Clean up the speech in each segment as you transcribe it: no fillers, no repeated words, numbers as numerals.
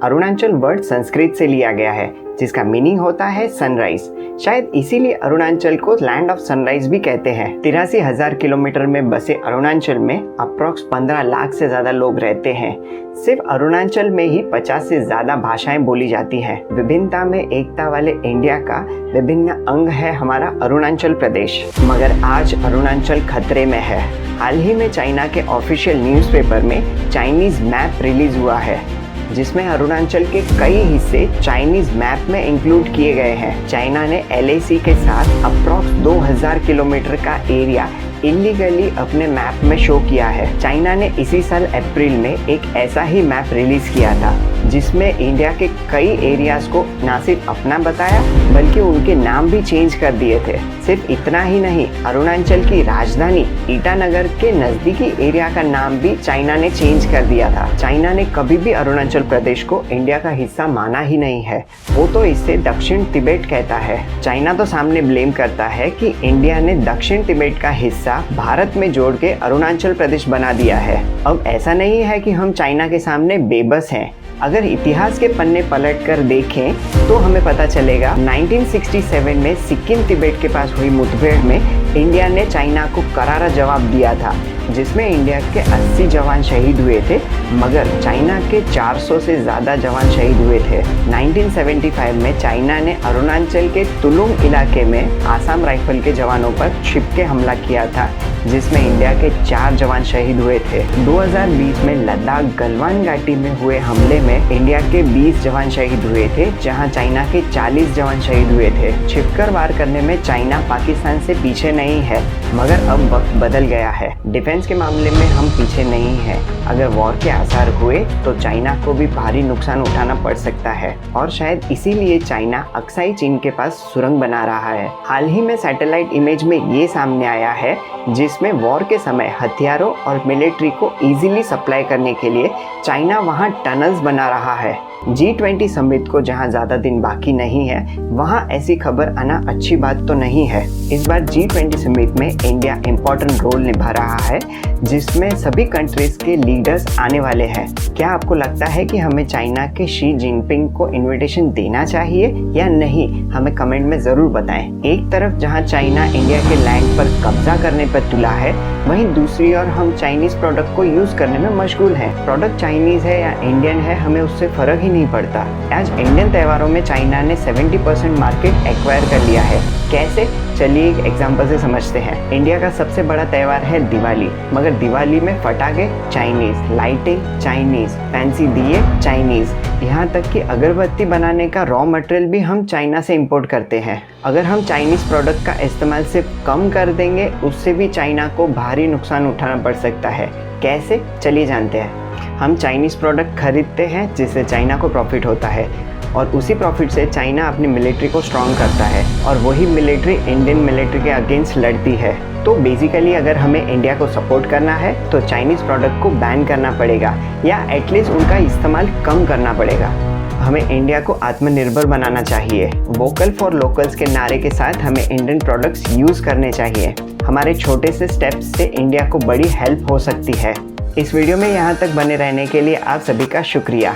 Arunachal word Sanskrit से लिया गया है, जिसका मीनिंग होता है सनराइज। शायद इसीलिए अरुणाचल को लैंड ऑफ सनराइज भी कहते हैं। 83,000 किलोमीटर में बसे अरुणाचल में अप्रॉक्स 15 लाख से ज्यादा लोग रहते हैं। सिर्फ अरुणाचल में ही 50 से ज्यादा भाषाएं बोली जाती हैं। विभिन्नता में एकता वाले इंडिया का विभिन्न अंग है हमारा अरुणाचल प्रदेश। मगर आज अरुणाचल खतरे में है। हाल ही में चाइना के ऑफिशियल न्यूज़पेपर में चाइनीज मैप रिलीज हुआ है, जिसमें अरुणाचल के कई हिस्से चाइनीज मैप में इंक्लूड किए गए हैं। चाइना ने LAC के साथ अप्रॉक्स 2000 किलोमीटर का एरिया इलीगली अपने मैप में शो किया है। चाइना ने इसी साल अप्रैल में एक ऐसा ही मैप रिलीज किया था, जिसमें इंडिया के कई एरियाज को न सिर्फ अपना बताया बल्कि उनके नाम भी चेंज कर दिए थे। सिर्फ इतना ही नहीं, अरुणाचल की राजधानी ईटानगर के नजदीकी एरिया का नाम भी चाइना ने चेंज कर दिया था। चाइना ने कभी भी अरुणाचल प्रदेश को इंडिया का हिस्सा माना ही नहीं है। वो तो इसे दक्षिण तिब्बत कहता है। चाइना तो सामने ब्लेम करता है कि इंडिया ने दक्षिण तिब्बत का हिस्सा भारत में जोड़ के अरुणाचल प्रदेश बना दिया है। अब ऐसा नहीं है कि हम चाइना के सामने बेबस हैं। अगर इतिहास के पन्ने पलट कर देखें तो हमें पता चलेगा 1967 में सिक्किम तिब्बत के पास हुई मुठभेड़ में इंडिया ने चाइना को करारा जवाब दिया था, जिसमें इंडिया के 80 जवान शहीद हुए थे, मगर चाइना के 400 से ज़्यादा जवान शहीद हुए थे। 1975 में चाइना ने अरुणाचल के तुलुंग इलाके में आसाम राइफल के जवानों पर छिपके हमला किया था, जिसमें इंडिया के 4 जवान शहीद हुए थे। 2020 में लद्दाख गलवान घाटी में हुए हमले में इंडिया के 20 जवान शहीद हुए थे, जहां चाइना के 40 जवान शहीद हुए थे। छिपकर वार करने में चाइना पाकिस्तान से पीछे नहीं है, मगर अब वक्त बदल गया है। डिफेंस के मामले में हम पीछे नहीं हैं। अगर वॉर के आसार हुए तो चाइना को भी भारी नुकसान उठाना पड़ सकता है, और शायद इसीलिए चाइना अक्साई चीन के पास सुरंग बना रहा है। हाल ही में सैटेलाइट इमेज में ये सामने आया है, जिसमें वॉर के समय हथियारों और मिलिट्री को इजीली सप्लाई करने के लिए चाइना वहां टनल्स बना रहा है। G20 समिट को जहां ज़्यादा दिन बाकी नहीं है, वहां ऐसी खबर आना अच्छी बात तो नहीं है। इस बार G20 समिट में इंडिया इम्पोर्टेंट रोल निभा रहा है, जिसमें सभी कंट्रीज के लीडर्स आने वाले हैं। क्या आपको लगता है कि हमें चाइना के शी जिनपिंग को इनविटेशन देना चाहिए या नहीं? हमें कमेंट में ज़रूर बताएं। एक तरफ जहां चाइना इंडिया के लैंड पर कब्जा करने पर तुला है, वहीं दूसरी ओर हम चाइनीज़ प्रोडक्ट को यूज़ करने में मशगूल हैं। प्रोडक्ट चाइनीज़ है या इंडियन है, हमें उससे फ़र्क ही नहीं पड़ता। आज इंडियन त्योहारों में चाइना ने 70% मार्केट एक्वायर कर लिया है। कैसे? चलिए एक एग्जांपल से समझते हैं। इंडिया का सबसे बड़ा त्योहार है दिवाली, मगर दिवाली में पटाखे चाइनीज, लाइटिंग चाइनीज, फैंसी दिए चाइनीज, यहाँ तक कि अगरबत्ती बनाने का रॉ मटेरियल भी हम चाइना से इंपोर्ट करते हैं। अगर हम चाइनीज प्रोडक्ट का इस्तेमाल सिर्फ कम कर देंगे, उससे भी चाइना को भारी नुकसान उठाना पड़ सकता है। कैसे? चलिए जानते हैं। हम चाइनीज़ प्रोडक्ट खरीदते हैं, जिससे चाइना को प्रॉफिट होता है, और उसी प्रॉफिट से चाइना अपनी मिलिट्री को स्ट्रॉन्ग करता है, और वही मिलिट्री इंडियन मिलिट्री के अगेंस्ट लड़ती है। तो बेसिकली अगर हमें इंडिया को सपोर्ट करना है तो चाइनीज़ प्रोडक्ट को बैन करना पड़ेगा, या एटलीस्ट उनका इस्तेमाल कम करना पड़ेगा। हमें इंडिया को आत्मनिर्भर बनाना चाहिए। वोकल फॉर लोकल्स के नारे के साथ हमें इंडियन प्रोडक्ट्स यूज़ करने चाहिए। हमारे छोटे से स्टेप्स से इंडिया को बड़ी हेल्प हो सकती है। इस वीडियो में यहाँ तक बने रहने के लिए आप सभी का शुक्रिया।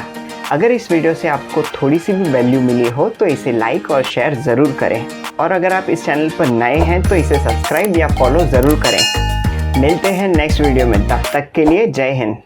अगर इस वीडियो से आपको थोड़ी सी भी वैल्यू मिली हो तो इसे लाइक और शेयर ज़रूर करें, और अगर आप इस चैनल पर नए हैं तो इसे सब्सक्राइब या फॉलो ज़रूर करें। मिलते हैं नेक्स्ट वीडियो में, तब तक के लिए जय हिंद।